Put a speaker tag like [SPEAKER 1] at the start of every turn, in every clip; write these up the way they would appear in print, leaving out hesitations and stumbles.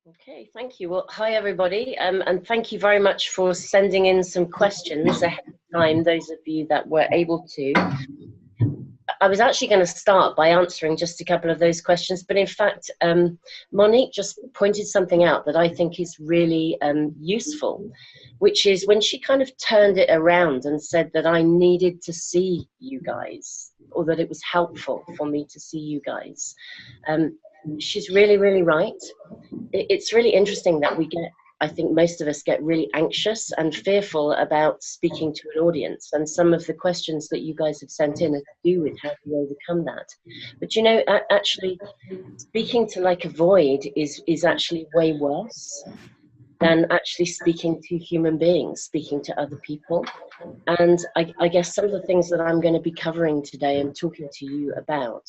[SPEAKER 1] Okay, thank you. Well, hi everybody, and thank you very much for sending in some questions ahead of time, those of you that were able to. I was actually going to start by answering just a couple of those questions, but in fact, Monique just pointed something out that I think is really useful, which is when she kind of turned it around and said that I needed to see you guys, or that it was helpful for me to see you guys. She's really, really right. It's really interesting that I think most of us get really anxious and fearful about speaking to an audience. And some of the questions that you guys have sent in are to do with how do you overcome that. But you know, actually, speaking to like a void is actually way worse than actually speaking to human beings, speaking to other people. And I guess some of the things that I'm going to be covering today and talking to you about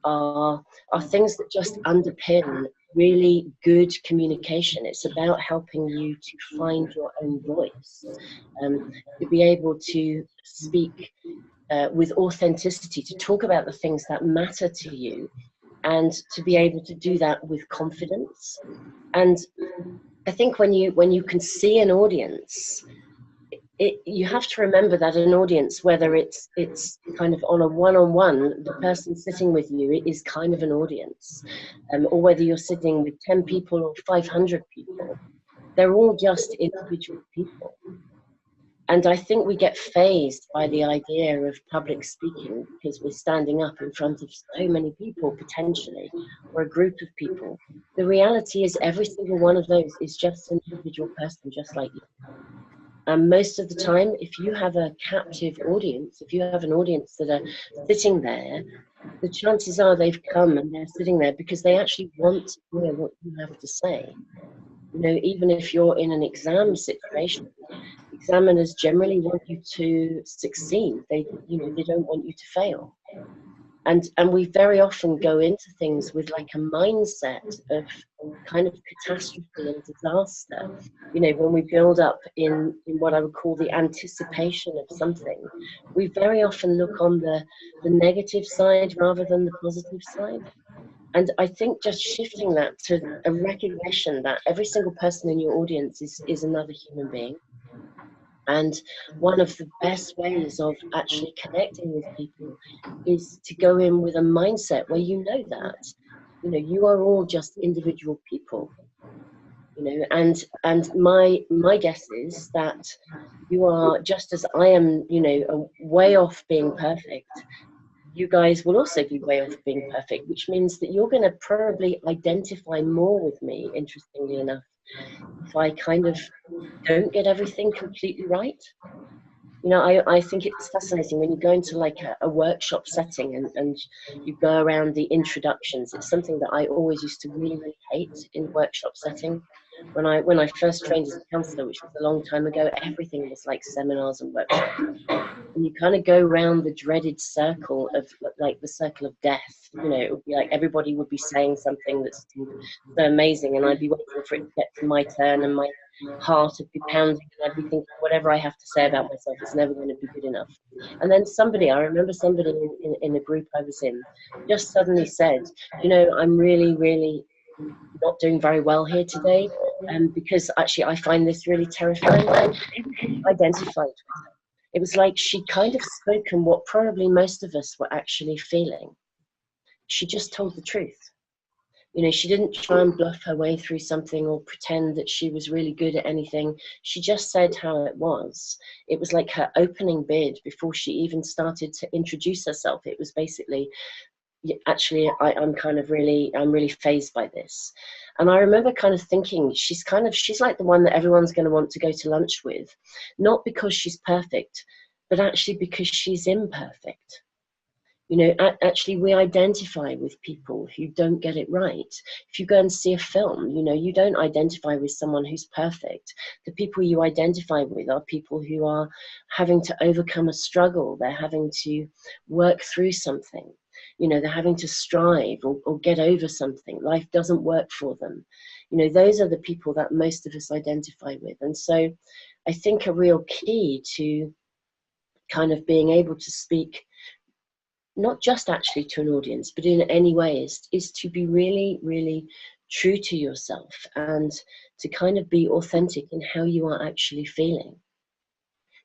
[SPEAKER 1] are things that just underpin really good communication. It's about helping you to find your own voice, to be able to speak with authenticity, to talk about the things that matter to you, and to be able to do that with confidence. And I think when you can see an audience, you have to remember that an audience, whether it's kind of on a one-on-one, the person sitting with you is kind of an audience, or whether you're sitting with 10 people or 500 people, they're all just individual people. And I think we get fazed by the idea of public speaking because we're standing up in front of so many people, potentially, or a group of people. The reality is every single one of those is just an individual person, just like you. And most of the time, if you have a captive audience, if you have an audience that are sitting there, the chances are they've come and they're sitting there because they actually want to hear what you have to say. You know, even if you're in an exam situation, examiners generally want you to succeed. They don't want you to fail. And we very often go into things with like a mindset of kind of catastrophe and disaster. You know, when we build up in what I would call the anticipation of something, we very often look on the negative side rather than the positive side. And I think just shifting that to a recognition that every single person in your audience is another human being. And one of the best ways of actually connecting with people is to go in with a mindset where you know that, you know, you are all just individual people, you know, and my guess is that you are just as I am, you know, way off being perfect. You guys will also be way off being perfect, which means that you're going to probably identify more with me, interestingly enough, if I kind of don't get everything completely right. You know, I think it's fascinating when you go into like a workshop setting and you go around the introductions. It's something that I always used to really, really hate in workshop setting. When I first trained as a counselor, which was a long time ago, everything was like seminars and workshops. And you kind of go around the dreaded circle of like the circle of death. You know, it would be like everybody would be saying something that's so amazing, and I'd be waiting for it to get to my turn, and my heart would be pounding, and I'd be thinking, whatever I have to say about myself is never going to be good enough. And then I remember somebody in the group I was in, just suddenly said, you know, I'm really, really not doing very well here today, because actually I find this really terrifying. I identified with her. It was like she'd kind of spoken what probably most of us were actually feeling. She just told the truth. You know, she didn't try and bluff her way through something or pretend that she was really good at anything. She just said how it was. It was like her opening bid before she even started to introduce herself. It was basically, actually, I'm really fazed by this. And I remember kind of thinking, she's like the one that everyone's going to want to go to lunch with, not because she's perfect, but actually because she's imperfect. You know, actually, we identify with people who don't get it right. If you go and see a film, you know, you don't identify with someone who's perfect. The people you identify with are people who are having to overcome a struggle. They're having to work through something. You know, they're having to strive or get over something. Life doesn't work for them. You know, those are the people that most of us identify with. And so I think a real key to kind of being able to speak not just actually to an audience, but in any way is to be really, really true to yourself and to kind of be authentic in how you are actually feeling.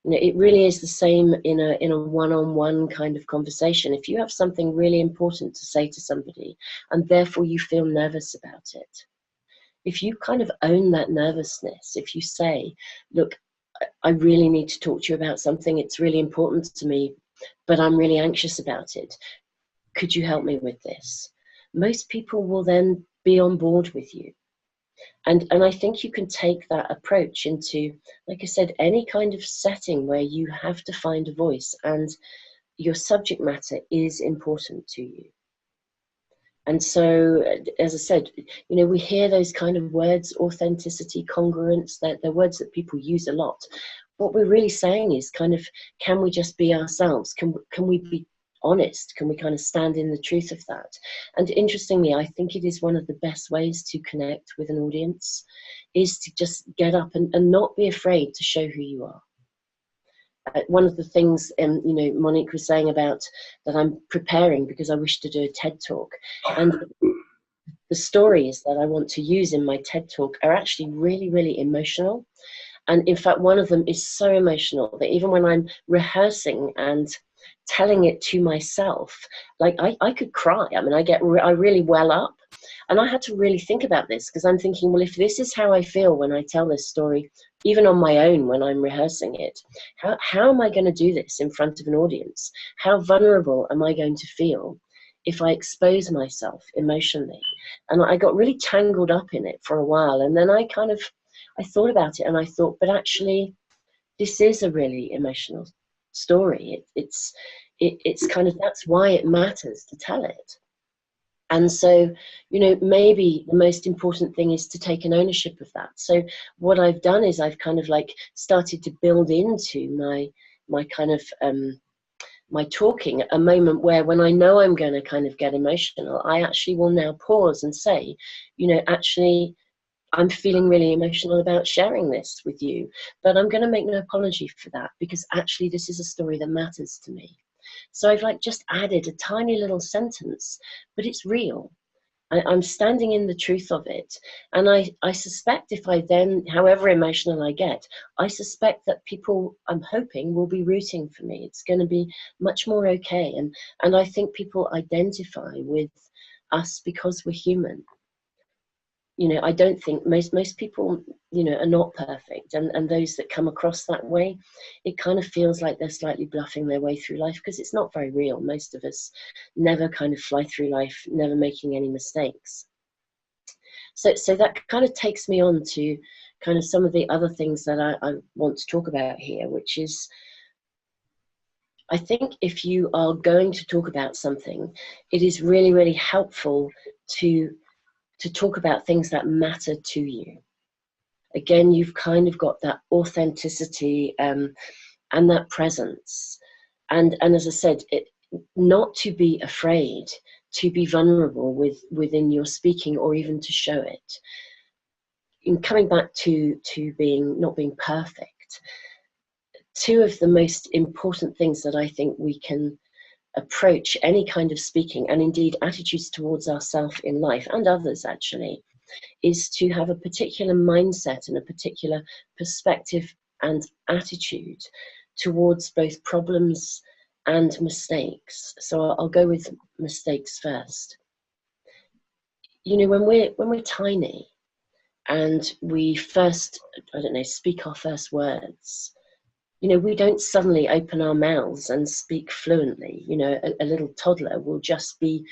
[SPEAKER 1] You know, it really is the same in a one-on-one kind of conversation. If you have something really important to say to somebody and therefore you feel nervous about it, if you kind of own that nervousness, if you say, look, I really need to talk to you about something, it's really important to me, but I'm really anxious about it. Could you help me with this? Most people will then be on board with you. And I think you can take that approach into, like I said, any kind of setting where you have to find a voice and your subject matter is important to you. And so, as I said, you know, we hear those kind of words, authenticity, congruence, they're words that people use a lot. What we're really saying is kind of, can we just be ourselves? Can we be honest? Can we kind of stand in the truth of that? And interestingly, I think it is one of the best ways to connect with an audience, is to just get up and not be afraid to show who you are. One of the things, you know, Monique was saying about that I'm preparing because I wish to do a TED talk, and the stories that I want to use in my TED talk are actually really, really emotional. And in fact, one of them is so emotional that even when I'm rehearsing and telling it to myself, like I could cry. I mean, I really well up. And I had to really think about this, because I'm thinking, well, if this is how I feel when I tell this story, even on my own when I'm rehearsing it, how am I going to do this in front of an audience? How vulnerable am I going to feel if I expose myself emotionally? And I got really tangled up in it for a while. And then I thought about it and I thought, but actually, this is a really emotional story. It's kind of, that's why it matters to tell it. And so, you know, maybe the most important thing is to take an ownership of that. So what I've done is I've kind of like started to build into my kind of my talking a moment where, when I know I'm going to kind of get emotional, I actually will now pause and say, you know, actually, I'm feeling really emotional about sharing this with you, but I'm going to make no apology for that, because actually this is a story that matters to me. So I've like just added a tiny little sentence, but it's real. I'm standing in the truth of it. And I suspect if I then, however emotional I get, I suspect that people, I'm hoping, will be rooting for me. It's going to be much more okay. And I think people identify with us because we're human. You know, I don't think most people, you know, are not perfect, and those that come across that way, it kind of feels like they're slightly bluffing their way through life, because it's not very real. Most of us never kind of fly through life never making any mistakes. So that kind of takes me on to kind of some of the other things that I want to talk about here, which is, I think if you are going to talk about something, it is really, really helpful to talk about things that matter to you. Again, you've kind of got that authenticity and that presence. And as I said, not to be afraid to be vulnerable within your speaking, or even to show it. In coming back to not being perfect, two of the most important things that I think we can approach any kind of speaking, and indeed attitudes towards ourselves in life and others actually, is to have a particular mindset and a particular perspective and attitude towards both problems and mistakes. So I'll go with mistakes first. You know, when we're tiny and we first, I don't know, speak our first words, you know, we don't suddenly open our mouths and speak fluently. You know, a little toddler will just be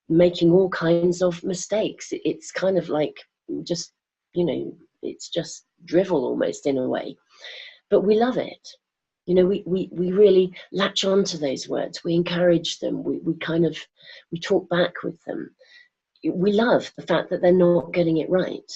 [SPEAKER 1] making all kinds of mistakes. It's kind of like just, you know, it's just drivel almost in a way. But we love it. You know, we really latch on to those words. We encourage them. We talk back with them. We love the fact that they're not getting it right.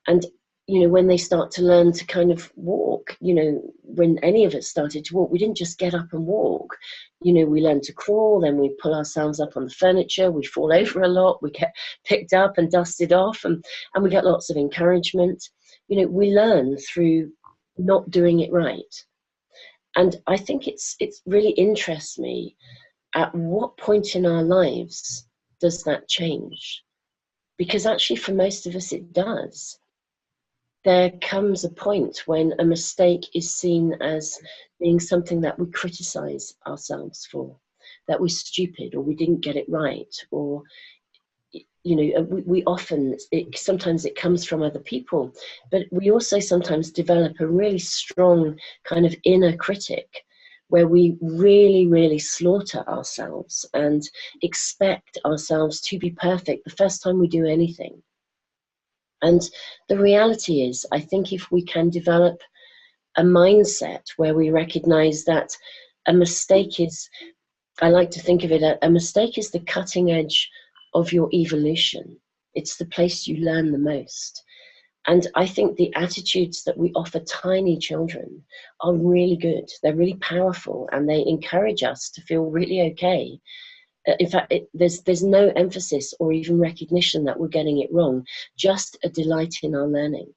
[SPEAKER 1] And you know, when they start to learn to kind of walk, you know, when any of us started to walk, we didn't just get up and walk. You know, we learned to crawl, then we pull ourselves up on the furniture, we fall over a lot, we get picked up and dusted off, and we get lots of encouragement. You know, we learn through not doing it right. And I think it really interests me, at what point in our lives does that change? because actually for most of us it does. There comes a point when a mistake is seen as being something that we criticize ourselves for, that we're stupid, or we didn't get it right, or we often, sometimes it comes from other people, but we also sometimes develop a really strong kind of inner critic where we really, really slaughter ourselves and expect ourselves to be perfect the first time we do anything. And the reality is, I think if we can develop a mindset where we recognize that a mistake is, I like to think of it, a mistake is the cutting edge of your evolution. It's the place you learn the most. And I think the attitudes that we offer tiny children are really good. They're really powerful, and they encourage us to feel really okay. In fact, there's no emphasis or even recognition that we're getting it wrong, just a delight in our learning.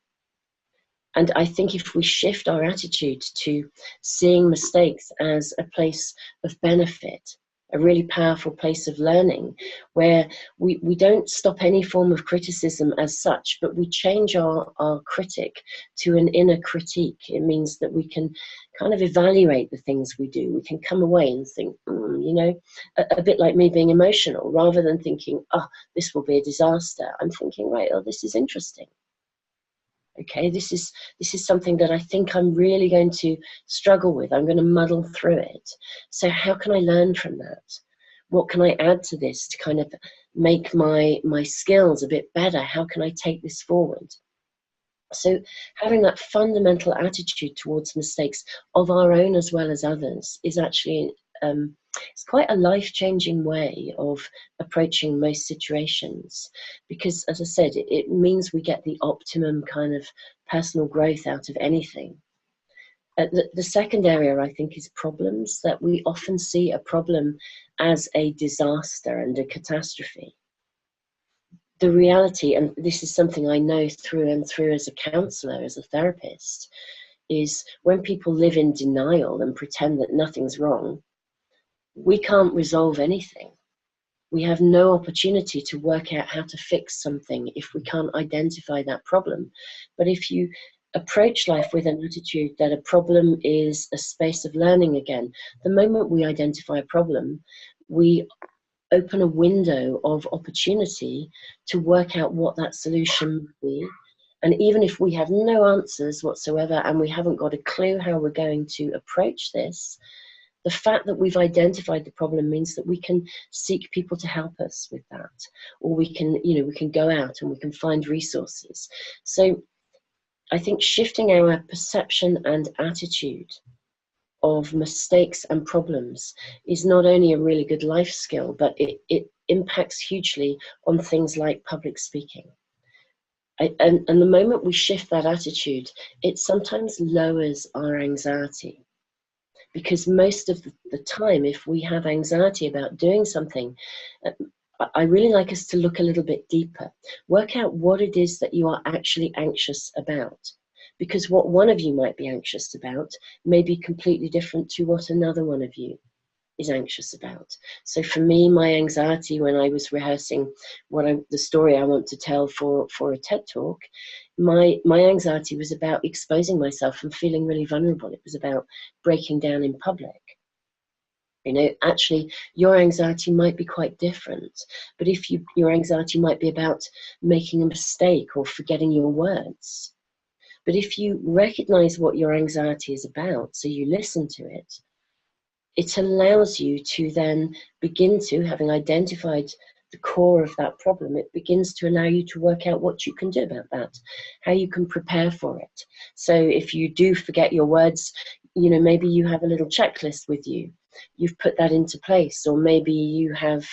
[SPEAKER 1] And I think if we shift our attitude to seeing mistakes as a place of benefit, a really powerful place of learning, where we don't stop any form of criticism as such, but we change our critic to an inner critique. It means that we can kind of evaluate the things we do. We can come away and think, a bit like me being emotional, rather than thinking, oh, this will be a disaster. I'm thinking, right, oh, this is interesting. Okay, this is something that I think I'm really going to struggle with. I'm going to muddle through it. So how can I learn from that? What can I add to this to kind of make my skills a bit better? How can I take this forward? So having that fundamental attitude towards mistakes of our own as well as others is actually it's quite a life-changing way of approaching most situations, because, as I said, it means we get the optimum kind of personal growth out of anything. The second area, I think, is problems, that we often see a problem as a disaster and a catastrophe. The reality, and this is something I know through and through as a counselor, as a therapist, is when people live in denial and pretend that nothing's wrong, we can't resolve anything. We have no opportunity to work out how to fix something if we can't identify that problem. But if you approach life with an attitude that a problem is a space of learning again, the moment we identify a problem, we open a window of opportunity to work out what that solution would be. And even if we have no answers whatsoever and we haven't got a clue how we're going to approach this, the fact that we've identified the problem means that we can seek people to help us with that, or we can go out and we can find resources. So I think shifting our perception and attitude of mistakes and problems is not only a really good life skill, but it impacts hugely on things like public speaking. And the moment we shift that attitude, it sometimes lowers our anxiety. Because most of the time, if we have anxiety about doing something, I really like us to look a little bit deeper. Work out what it is that you are actually anxious about. Because what one of you might be anxious about may be completely different to what another one of you is anxious about. So for me, my anxiety when I was rehearsing the story I want to tell for a TED Talk, my anxiety was about exposing myself and feeling really vulnerable. It was about breaking down in public. Actually, your anxiety might be quite different. But if your anxiety might be about making a mistake or forgetting your words. But if you recognize what your anxiety is about, so you listen to it, it allows you to then begin to, having identified the core of that problem, it begins to allow you to work out what you can do about that, how you can prepare for it. So if you do forget your words, maybe you have a little checklist with you. You've put that into place, or maybe you have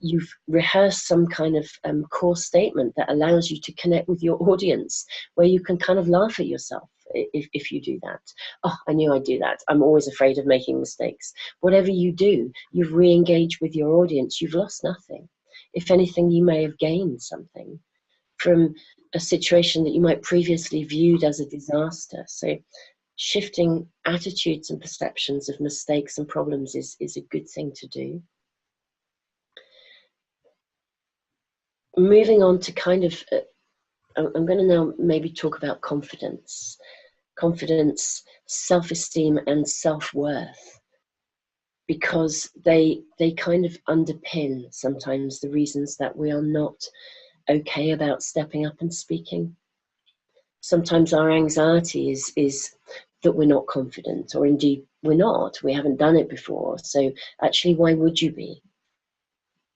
[SPEAKER 1] you've rehearsed some kind of core statement that allows you to connect with your audience, where you can kind of laugh at yourself if you do that. Oh, I knew I'd do that. I'm always afraid of making mistakes. Whatever you do, you've re-engaged with your audience. You've lost nothing. If anything, you may have gained something from a situation that you might previously viewed as a disaster. So shifting attitudes and perceptions of mistakes and problems is a good thing to do. moving on to kind of, I'm going to now maybe talk about confidence. Confidence, self-esteem, and self-worth, because they kind of underpin sometimes the reasons that we are not okay about stepping up and speaking. Sometimes our anxiety is that we're not confident, or indeed we're not, we haven't done it before. So actually, why would you be?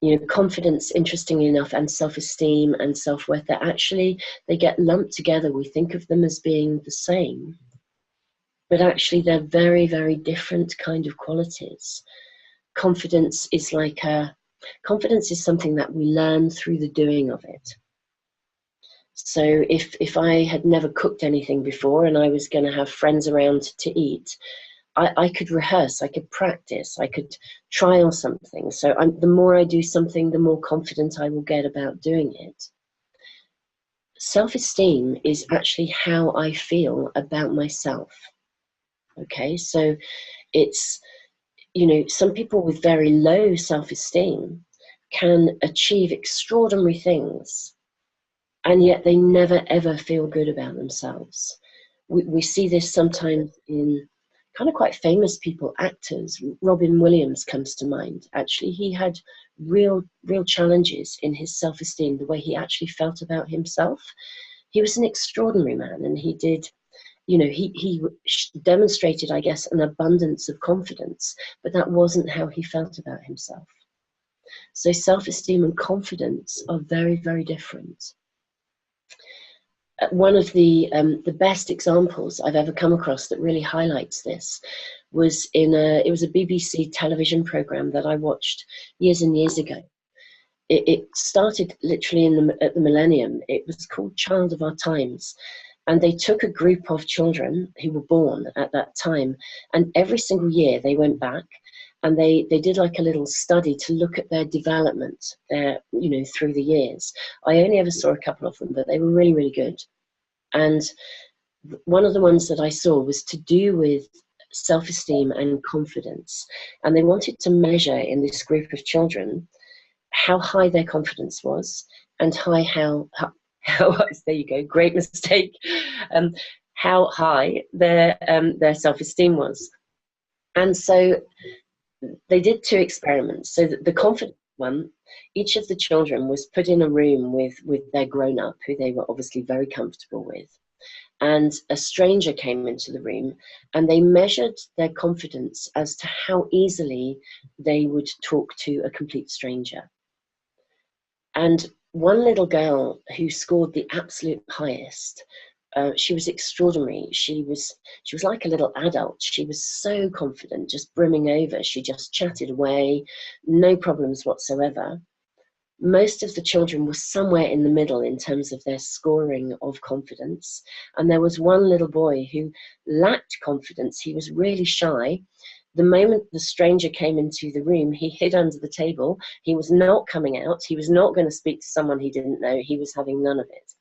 [SPEAKER 1] You know, confidence, interestingly enough, and self-esteem and self-worth, they get lumped together. We think of them as being the same, but actually they're very, very different kind of qualities. Confidence is confidence is something that we learn through the doing of it. So if I had never cooked anything before and I was going to have friends around to eat, I could rehearse, I could practice, I could trial something. So the more I do something, the more confident I will get about doing it. Self-esteem is actually how I feel about myself. Okay, so it's, you know, some people with very low self-esteem can achieve extraordinary things, and yet they never ever feel good about themselves. We see this sometimes in kind of quite famous people, actors. Robin Williams comes to mind. Actually, he had real challenges in his self-esteem, the way he actually felt about himself. He was an extraordinary man, and he did, you know, he demonstrated, I guess, an abundance of confidence, but that wasn't how he felt about himself. So self-esteem and confidence are very, very different. One of the best examples I've ever come across that really highlights this was it was a BBC television program that I watched years and years ago. It started literally at the millennium. It was called Child of Our Times. And they took a group of children who were born at that time, and every single year they went back and they did like a little study to look at their development, you know, through the years. I only ever saw a couple of them, but they were really, really good. And one of the ones that I saw was to do with self-esteem and confidence. And they wanted to measure in this group of children how high their confidence was, and how there you go, great mistake, how high their self-esteem was. And so they did two experiments. So the confident one, each of the children was put in a room with their grown-up, who they were obviously very comfortable with, and a stranger came into the room, and they measured their confidence as to how easily they would talk to a complete stranger. And one little girl who scored the absolute highest, she was extraordinary. She was like a little adult. She was so confident, just brimming over. She just chatted away, no problems whatsoever. Most of the children were somewhere in the middle in terms of their scoring of confidence. And there was one little boy who lacked confidence. He was really shy. The moment the stranger came into the room, he hid under the table. He was not coming out. He was not going to speak to someone he didn't know. He was having none of it.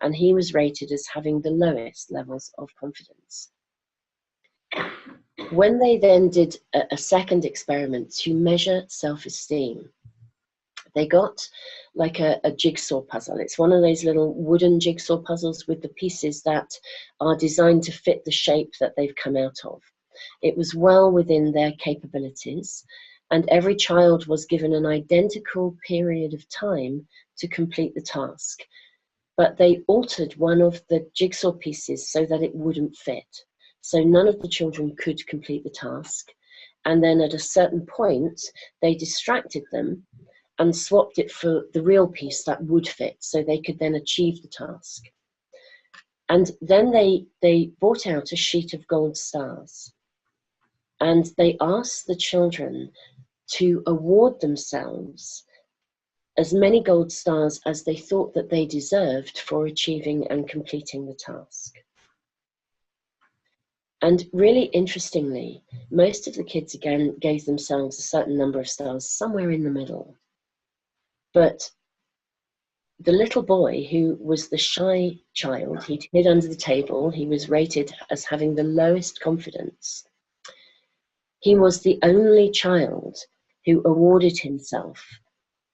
[SPEAKER 1] And he was rated as having the lowest levels of confidence. When they then did a second experiment to measure self-esteem, they got like a jigsaw puzzle. It's one of those little wooden jigsaw puzzles with the pieces that are designed to fit the shape that they've come out of. It was well within their capabilities, and every child was given an identical period of time to complete the task. But they altered one of the jigsaw pieces so that it wouldn't fit. So none of the children could complete the task. And then at a certain point, they distracted them and swapped it for the real piece that would fit, so they could then achieve the task. And then they brought out a sheet of gold stars, and they asked the children to award themselves as many gold stars as they thought that they deserved for achieving and completing the task. And really interestingly, most of the kids again gave themselves a certain number of stars somewhere in the middle. But the little boy, who was the shy child, he'd hid under the table, he was rated as having the lowest confidence. He was the only child who awarded himself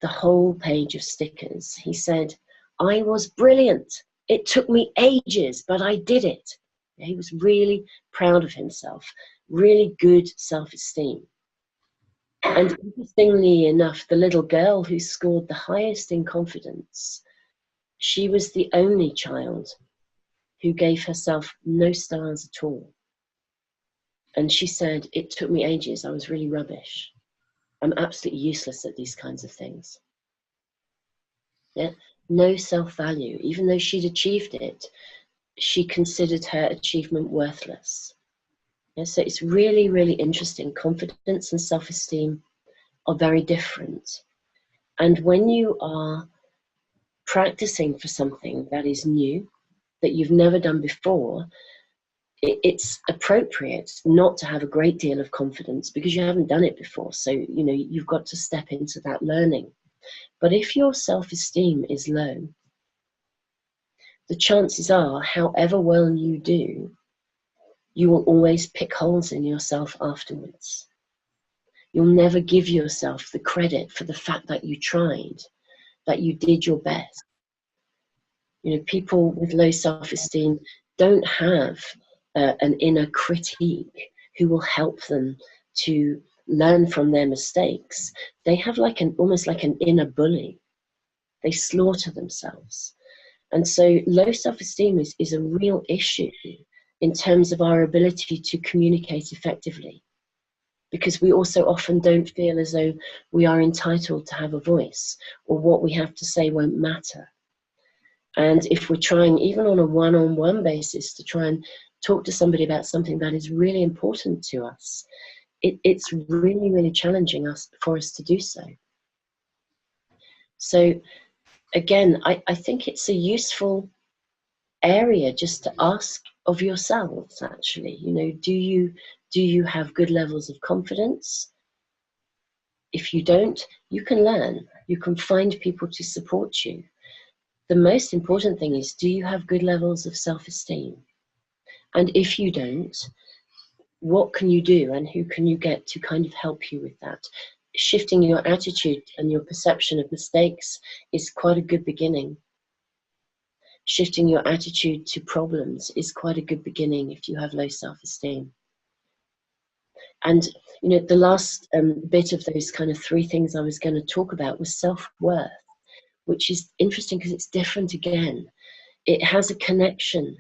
[SPEAKER 1] the whole page of stickers. He said, "I was brilliant. It took me ages, but I did it." He was really proud of himself, really good self-esteem. And interestingly enough, the little girl who scored the highest in confidence, she was the only child who gave herself no stars at all. And she said, "It took me ages. I was really rubbish. I'm absolutely useless at these kinds of things." Yeah? No self-value. Even though she'd achieved it, she considered her achievement worthless. Yeah? So it's really, really interesting. Confidence and self-esteem are very different. And when you are practicing for something that is new, that you've never done before, it's appropriate not to have a great deal of confidence because you haven't done it before. So, you know, you've got to step into that learning. But if your self-esteem is low, the chances are, however well you do, you will always pick holes in yourself afterwards. You'll never give yourself the credit for the fact that you tried, that you did your best. You know, people with low self-esteem don't have an inner critique who will help them to learn from their mistakes. They have like almost like an inner bully. They slaughter themselves. And so low self-esteem is a real issue in terms of our ability to communicate effectively, because we also often don't feel as though we are entitled to have a voice, or what we have to say won't matter. And if we're trying, even on a one-on-one basis, to try and talk to somebody about something that is really important to us, it's really, really challenging for us to do so. So again, I think it's a useful area just to ask of yourselves, actually. You know, do you have good levels of confidence? If you don't, you can learn. You can find people to support you. The most important thing is, do you have good levels of self-esteem? And if you don't, what can you do and who can you get to kind of help you with that? Shifting your attitude and your perception of mistakes is quite a good beginning. Shifting your attitude to problems is quite a good beginning if you have low self-esteem. And, you know, the last bit of those kind of three things I was going to talk about was self-worth, which is interesting because it's different again. It has a connection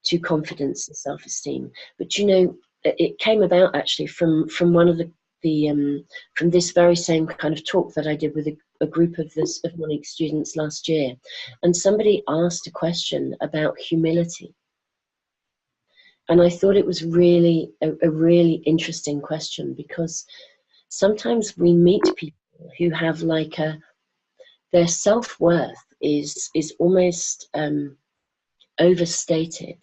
[SPEAKER 1] to confidence and self-esteem. But, you know, it came about actually from one of from this very same kind of talk that I did with a group of Monique students last year. And somebody asked a question about humility. And I thought it was really a really interesting question, because sometimes we meet people who have like their self-worth is almost overstated.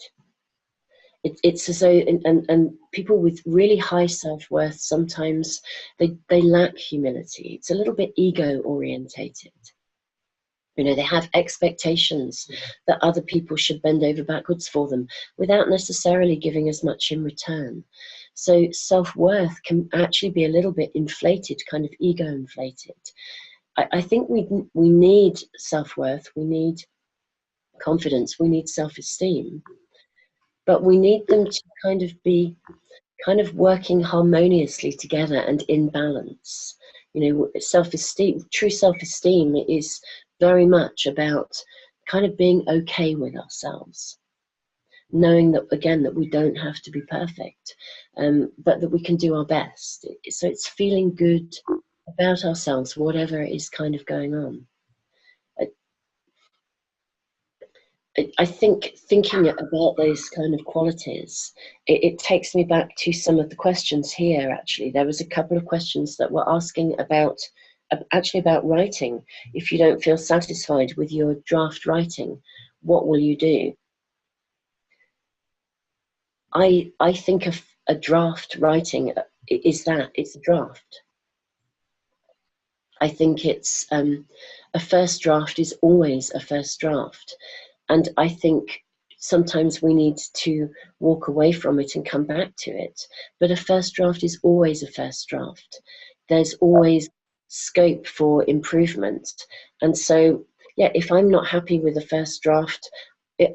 [SPEAKER 1] It's as though, and people with really high self-worth, sometimes they lack humility. It's a little bit ego orientated. You know, they have expectations that other people should bend over backwards for them without necessarily giving as much in return. So self-worth can actually be a little bit inflated, kind of ego inflated. I think we need self-worth, we need confidence, we need self-esteem, but we need them to kind of be working harmoniously together and in balance. You know, self-esteem, true self-esteem is very much about kind of being okay with ourselves, knowing that, again, that we don't have to be perfect, but that we can do our best. So it's feeling good about ourselves, whatever is kind of going on. I think thinking about those kind of qualities, it takes me back to some of the questions here, actually. There was a couple of questions that were asking about, actually about writing. If you don't feel satisfied with your draft writing, what will you do? I think of a draft writing is that, it's a draft. I think it's, a first draft is always a first draft. And I think sometimes we need to walk away from it and come back to it. But a first draft is always a first draft. There's always scope for improvement. And so, yeah, if I'm not happy with the first draft,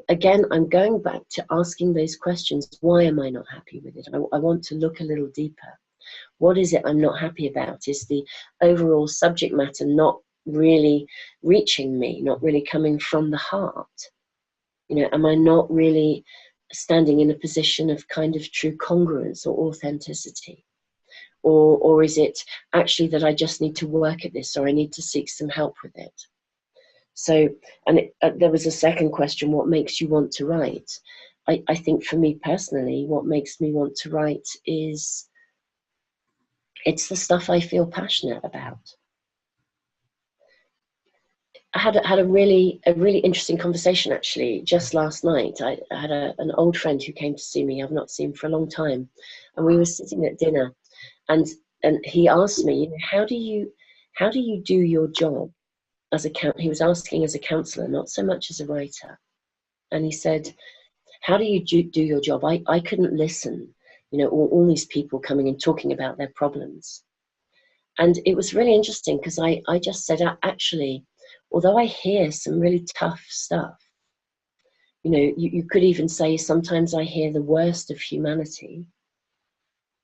[SPEAKER 1] again, I'm going back to asking those questions. Why am I not happy with it? I want to look a little deeper. What is it I'm not happy about? Is the overall subject matter not really reaching me, not really coming from the heart? You know, am I not really standing in a position of kind of true congruence or authenticity? Or is it actually that I just need to work at this, or I need to seek some help with it? So, and there was a second question, what makes you want to write? I think for me personally, what makes me want to write is, it's the stuff I feel passionate about. I had a really interesting conversation actually just last night. I had an old friend who came to see me. I've not seen for a long time, and we were sitting at dinner, and he asked me, you know, how do you do your job as a he was asking as a counselor, not so much as a writer. And he said, how do you do your job? I couldn't listen, you know, all these people coming and talking about their problems. And it was really interesting because I just said, actually, although I hear some really tough stuff, you know, you could even say sometimes I hear the worst of humanity,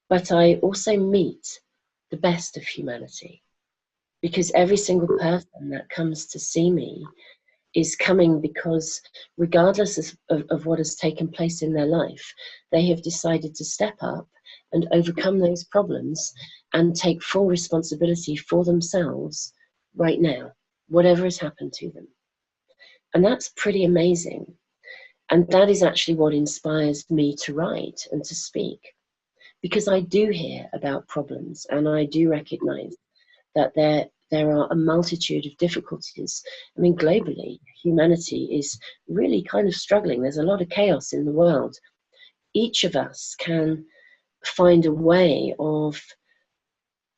[SPEAKER 1] but I also meet the best of humanity, because every single person that comes to see me is coming because regardless of what has taken place in their life, they have decided to step up and overcome those problems and take full responsibility for themselves right now, whatever has happened to them. And that's pretty amazing. And that is actually what inspires me to write and to speak, because I do hear about problems and I do recognize that there are a multitude of difficulties. I mean, globally, humanity is really kind of struggling. There's a lot of chaos in the world. Each of us can find a way of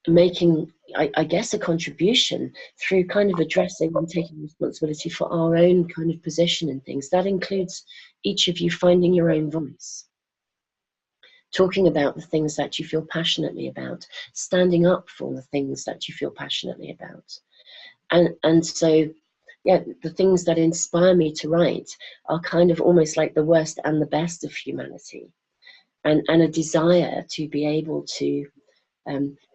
[SPEAKER 1] making, I guess, a contribution through kind of addressing and taking responsibility for our own kind of position in things. That includes each of you finding your own voice, talking about the things that you feel passionately about, standing up for the things that you feel passionately about. And so, yeah, the things that inspire me to write are kind of almost like the worst and the best of humanity, and a desire to be able to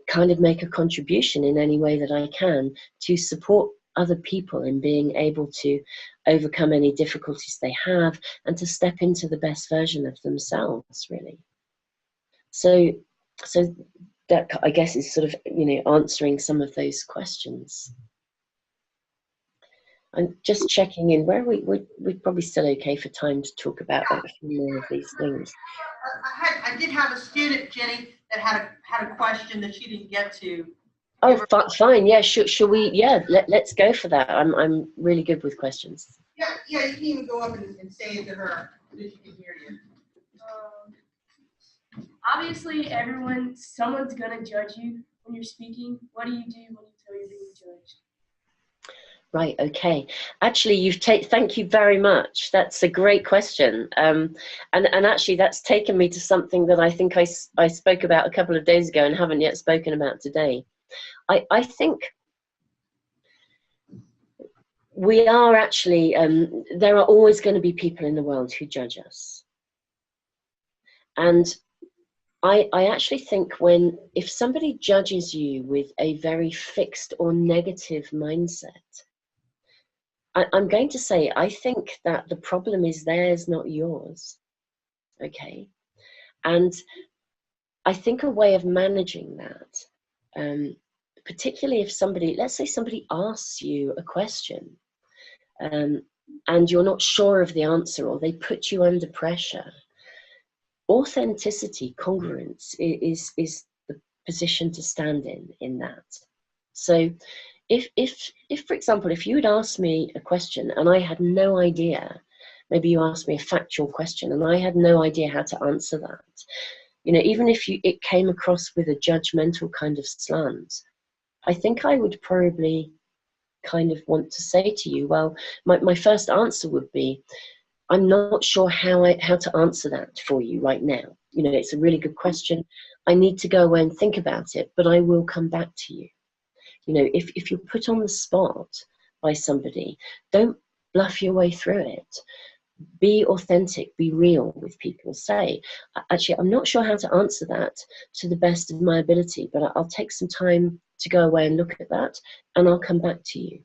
[SPEAKER 1] kind of make a contribution in any way that I can to support other people in being able to overcome any difficulties they have and to step into the best version of themselves, really. So that, I guess, is sort of, you know, answering some of those questions. I'm just checking in. Where we're probably still okay for time to talk about a few more of these things.
[SPEAKER 2] I did have a student, Jenny, that had a question that she didn't get to.
[SPEAKER 1] Oh, fine. Yeah, should we? Yeah, let's go for that. I'm really good with questions.
[SPEAKER 2] Yeah. You can even go up and say it to her so she can hear you.
[SPEAKER 3] Obviously, someone's gonna judge you when you're speaking. What do you do when you feel you're being judged?
[SPEAKER 1] Right. Okay. Actually, thank you very much. That's a great question. And actually, that's taken me to something that I think I spoke about a couple of days ago and haven't yet spoken about today. I think we are actually, there are always going to be people in the world who judge us. And I actually think if somebody judges you with a very fixed or negative mindset, I'm going to say, I think that the problem is theirs, not yours. Okay. And I think a way of managing that, particularly if let's say somebody asks you a question, and you're not sure of the answer, or they put you under pressure, authenticity, congruence is the position to stand in that. So if for example, if you had asked me a question and I had no idea, maybe you asked me a factual question and I had no idea how to answer that, you know, even if it came across with a judgmental kind of slant, I think I would probably kind of want to say to you, well, my first answer would be, I'm not sure how to answer that for you right now. You know, it's a really good question. I need to go away and think about it, but I will come back to you. You know, if you're put on the spot by somebody, don't bluff your way through it. Be authentic, be real with people. Say, actually, I'm not sure how to answer that to the best of my ability, but I'll take some time to go away and look at that, and I'll come back to you.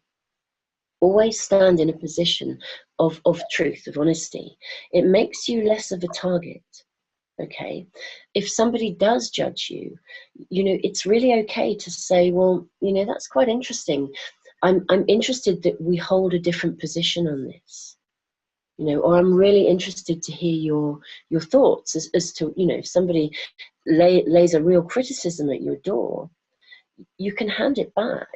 [SPEAKER 1] Always stand in a position of truth, of honesty. It makes you less of a target. Okay, if somebody does judge you, you know, it's really okay to say, well, you know, that's quite interesting. I'm interested that we hold a different position on this. You know, or I'm really interested to hear your thoughts as to, you know, if somebody lays a real criticism at your door, you can hand it back.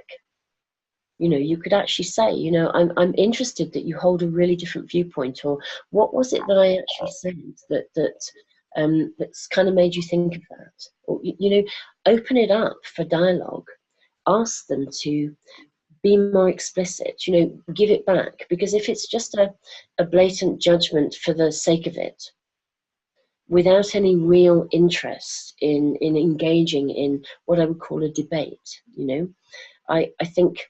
[SPEAKER 1] You know, you could actually say, you know, I'm interested that you hold a really different viewpoint, or what was it that I actually said that's kind of made you think of that? Or, you know, open it up for dialogue. Ask them to be more explicit, you know, give it back. Because if it's just a blatant judgment for the sake of it, without any real interest in engaging in what I would call a debate, you know, I think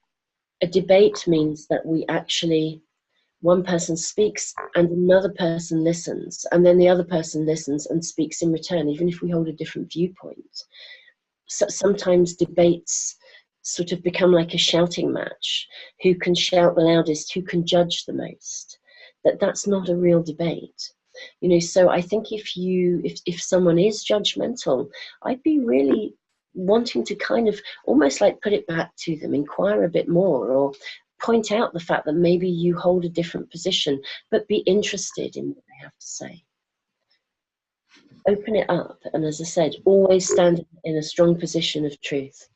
[SPEAKER 1] a debate means that we actually, one person speaks and another person listens, and then the other person listens and speaks in return, even if we hold a different viewpoint. So sometimes debates sort of become like a shouting match. Who can shout the loudest? Who can judge the most? That's not a real debate. You know, so I think if someone is judgmental, I'd be really wanting to kind of almost like put it back to them, inquire a bit more, or point out the fact that maybe you hold a different position, but be interested in what they have to say. Open it up, and as I said, always stand in a strong position of truth.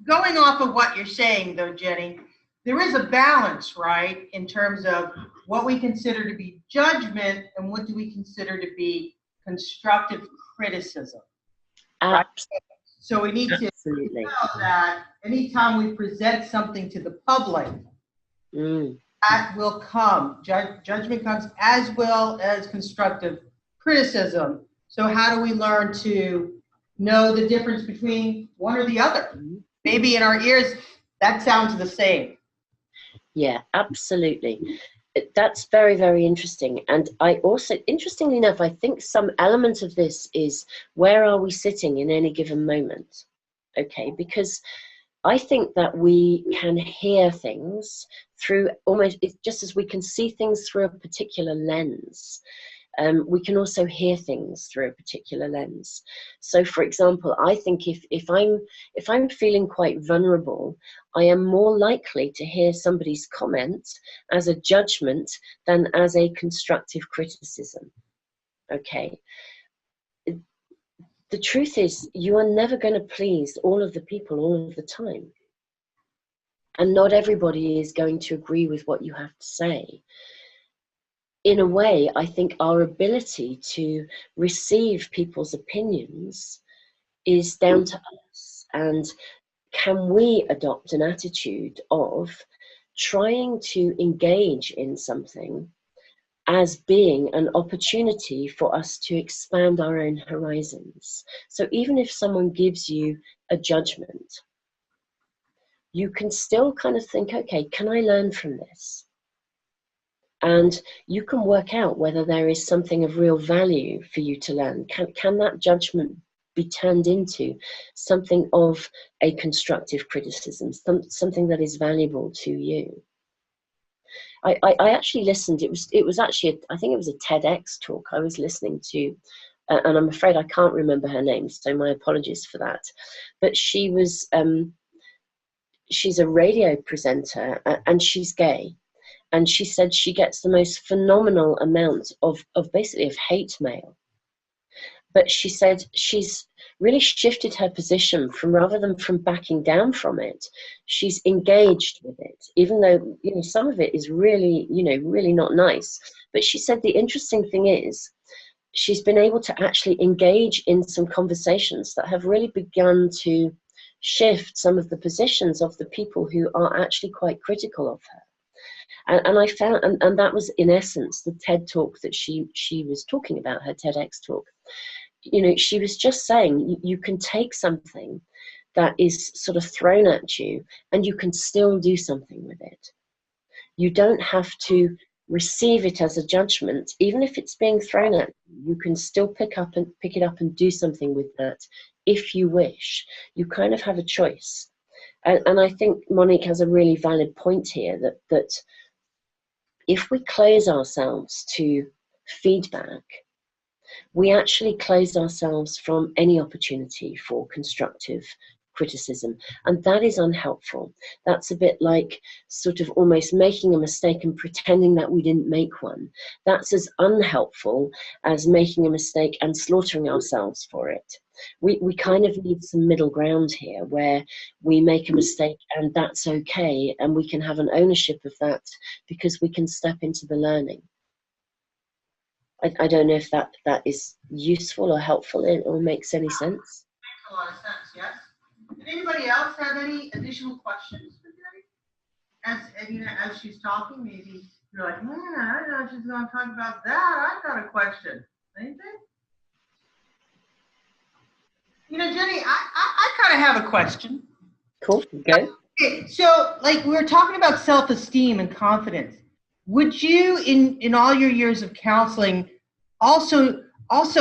[SPEAKER 2] Going off of what you're saying, though, Jenny, there is a balance, right, in terms of what we consider to be judgment and what do we consider to be constructive criticism. Right? So we need to know that anytime we present something to the public, that will come. Judgment comes as well as constructive criticism. So how do we learn to know the difference between one or the other? Maybe in our ears, that sounds the same.
[SPEAKER 1] Yeah, absolutely. That's very, very interesting. And I also, interestingly enough, I think some element of this is where are we sitting in any given moment? Okay, because I think that we can hear things through almost, just as we can see things through a particular lens. We can also hear things through a particular lens. So, for example, I think if I'm feeling quite vulnerable, I am more likely to hear somebody's comment as a judgment than as a constructive criticism. Okay. The truth is, you are never going to please all of the people all of the time. And not everybody is going to agree with what you have to say. In a way, I think our ability to receive people's opinions is down to us. And can we adopt an attitude of trying to engage in something as being an opportunity for us to expand our own horizons? So even if someone gives you a judgment, you can still kind of think, okay, can I learn from this? And you can work out whether there is something of real value for you to learn. Can that judgment be turned into something of a constructive criticism, something that is valuable to you? I actually listened. It was actually I think it was a TEDx talk I was listening to, and I'm afraid I can't remember her name, so my apologies for that. But she was she's a radio presenter, and she's gay. And she said she gets the most phenomenal amount of basically of hate mail. But she said she's really shifted her position from, rather than from backing down from it, she's engaged with it, even though, you know, some of it is really, you know, really not nice. But she said the interesting thing is she's been able to actually engage in some conversations that have really begun to shift some of the positions of the people who are actually quite critical of her. And I found, and that was in essence the TED talk that she was talking about, her TEDx talk. You know, she was just saying you can take something that is sort of thrown at you, and you can still do something with it. You don't have to receive it as a judgment. Even if it's being thrown at you, you can still pick it up and do something with that if you wish. You kind of have a choice. And I think Monique has a really valid point here, that if we close ourselves to feedback, we actually close ourselves from any opportunity for constructive criticism, and that is unhelpful. That's a bit like sort of almost making a mistake and pretending that we didn't make one. That's as unhelpful as making a mistake and slaughtering ourselves for it. We kind of need some middle ground here, where we make a mistake and that's okay, and we can have an ownership of that because we can step into the learning. I don't know if that is useful or helpful or makes any sense.
[SPEAKER 2] Makes a lot of sense, yes. Did anybody else have any additional questions for Jenny? As she's talking, maybe you're like, man, I don't know if she's going to talk about that. I've got a question. Anything? Jenny, I kind of have a question.
[SPEAKER 1] Cool, go.
[SPEAKER 2] Okay, so like we were talking about self-esteem and confidence. Would you, in all your years of counseling, also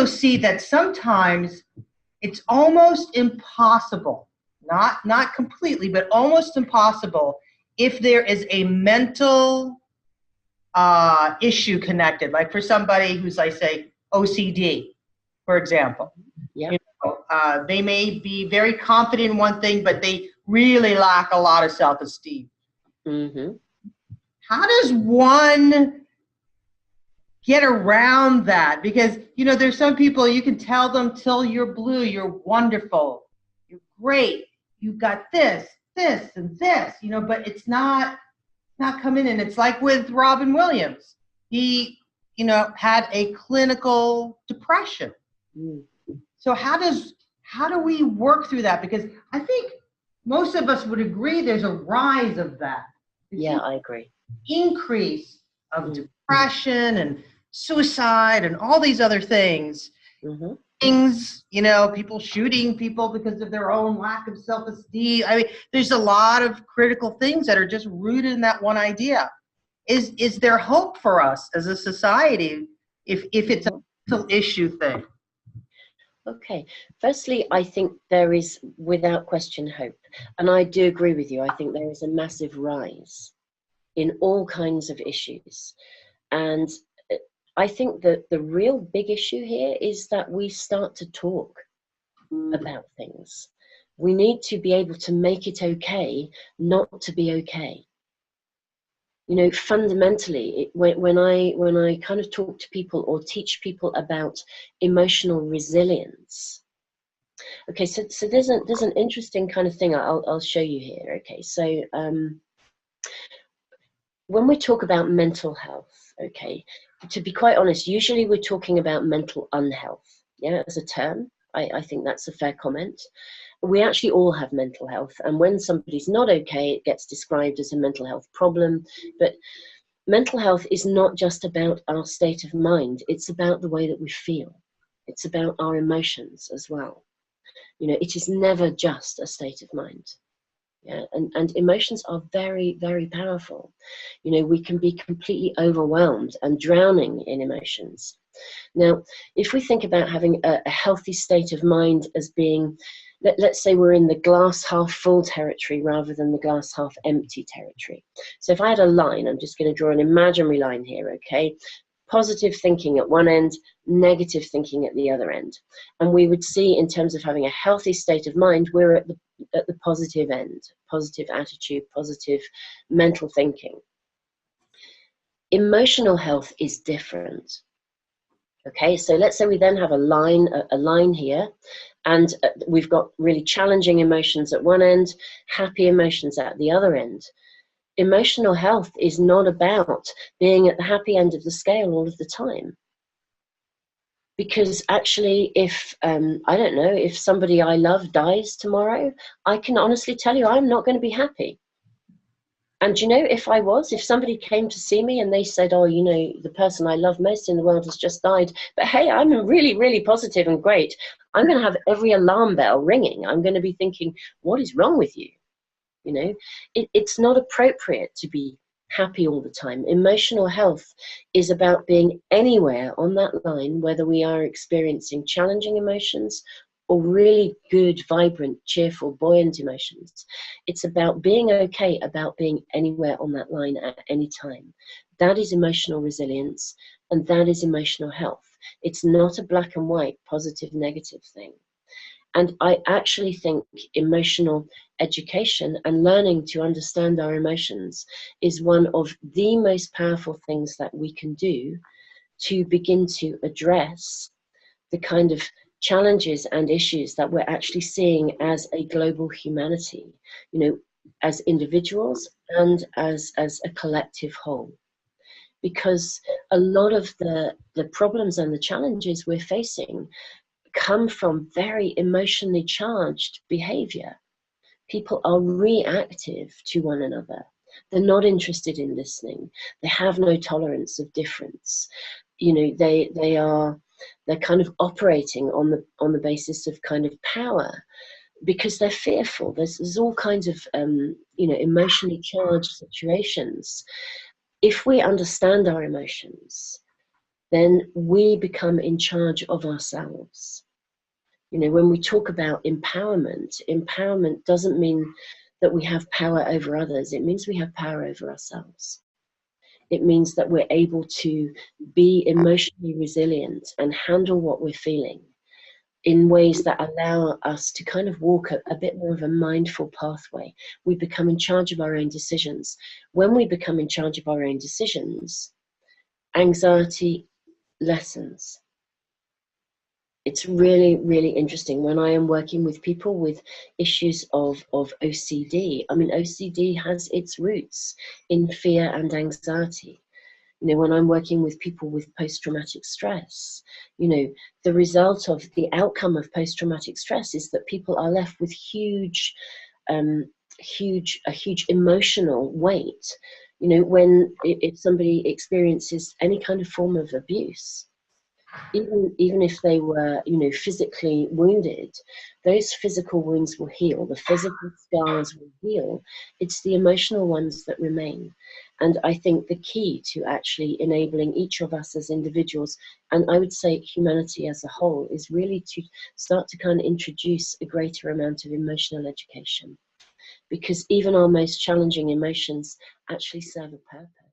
[SPEAKER 2] see that sometimes it's almost impossible, not completely, but almost impossible, if there is a mental issue connected, like for somebody who's, like, say, OCD, for example.
[SPEAKER 1] Yeah.
[SPEAKER 2] They may be very confident in one thing, but they really lack a lot of self-esteem.
[SPEAKER 1] Mm-hmm.
[SPEAKER 2] How does one get around that? Because, there's some people you can tell them till you're blue, you're wonderful, you're great, you've got this, and this, but it's not coming in. It's like with Robin Williams. He, had a clinical depression.
[SPEAKER 1] Mm.
[SPEAKER 2] So how do we work through that? Because I think most of us would agree there's a rise of that.
[SPEAKER 1] Yeah, I agree.
[SPEAKER 2] Increase of depression and suicide and all these other things.
[SPEAKER 1] Mm-hmm.
[SPEAKER 2] Things, people shooting people because of their own lack of self-esteem. I mean, there's a lot of critical things that are just rooted in that one idea. Is there hope for us as a society if it's a mental issue thing?
[SPEAKER 1] Okay. Firstly, I think there is, without question, hope. And I do agree with you. I think there is a massive rise in all kinds of issues. And I think that the real big issue here is that we start to talk about things. We need to be able to make it okay not to be okay. Fundamentally, when I kind of talk to people or teach people about emotional resilience. Okay, so there's an interesting kind of thing I'll show you here. Okay, so when we talk about mental health, okay, to be quite honest, usually we're talking about mental unhealth. Yeah, as a term, I think that's a fair comment. We actually all have mental health, and when somebody's not okay, it gets described as a mental health problem. But mental health is not just about our state of mind, it's about the way that we feel. It's about our emotions as well. It is never just a state of mind. Yeah, and emotions are very, very powerful. We can be completely overwhelmed and drowning in emotions. Now, if we think about having a healthy state of mind as being, let's say we're in the glass half full territory rather than the glass half empty territory. So if I had a line, I'm just going to draw an imaginary line here, okay? Positive thinking at one end, negative thinking at the other end. And we would see, in terms of having a healthy state of mind, we're at the positive end, positive attitude, positive mental thinking. Emotional health is different. Okay, so let's say we then have a line here, and we've got really challenging emotions at one end, happy emotions at the other end. Emotional health is not about being at the happy end of the scale all of the time. Because actually, if, I don't know, if somebody I love dies tomorrow, I can honestly tell you I'm not going to be happy. And you know, if somebody came to see me and they said, oh, you know, the person I love most in the world has just died, but hey, I'm really, really positive and great, I'm going to have every alarm bell ringing. I'm going to be thinking, what is wrong with you? You know, it's not appropriate to be happy all the time. Emotional health is about being anywhere on that line, whether we are experiencing challenging emotions or really good, vibrant, cheerful, buoyant emotions. It's about being okay, about being anywhere on that line at any time. That is emotional resilience, and that is emotional health. It's not a black and white, positive, negative thing. And I actually think emotional education and learning to understand our emotions is one of the most powerful things that we can do to begin to address the kind of challenges and issues that we're actually seeing as a global humanity, you know, as individuals and as a collective whole. Because a lot of the problems and the challenges we're facing come from very emotionally charged behavior. People are reactive to one another. They're not interested in listening. They have no tolerance of difference. You know, they're kind of operating on the basis of kind of power because they're fearful. There's all kinds of you know, emotionally charged situations. If we understand our emotions, then we become in charge of ourselves. You know, when we talk about empowerment, empowerment doesn't mean that we have power over others. It means we have power over ourselves. It means that we're able to be emotionally resilient and handle what we're feeling in ways that allow us to kind of walk a bit more of a mindful pathway. We become in charge of our own decisions. When we become in charge of our own decisions, anxiety lessens. It's really, really interesting when I am working with people with issues of OCD. I mean, OCD has its roots in fear and anxiety. You know, when I'm working with people with post-traumatic stress, you know, the result of the outcome of post-traumatic stress is that people are left with a huge emotional weight. You know, if somebody experiences any kind of form of abuse, even if they were, you know, physically wounded, those physical wounds will heal, the physical scars will heal. It's the emotional ones that remain. And I think the key to actually enabling each of us as individuals, and I would say humanity as a whole, is really to start to kind of introduce a greater amount of emotional education, because even our most challenging emotions actually serve a purpose.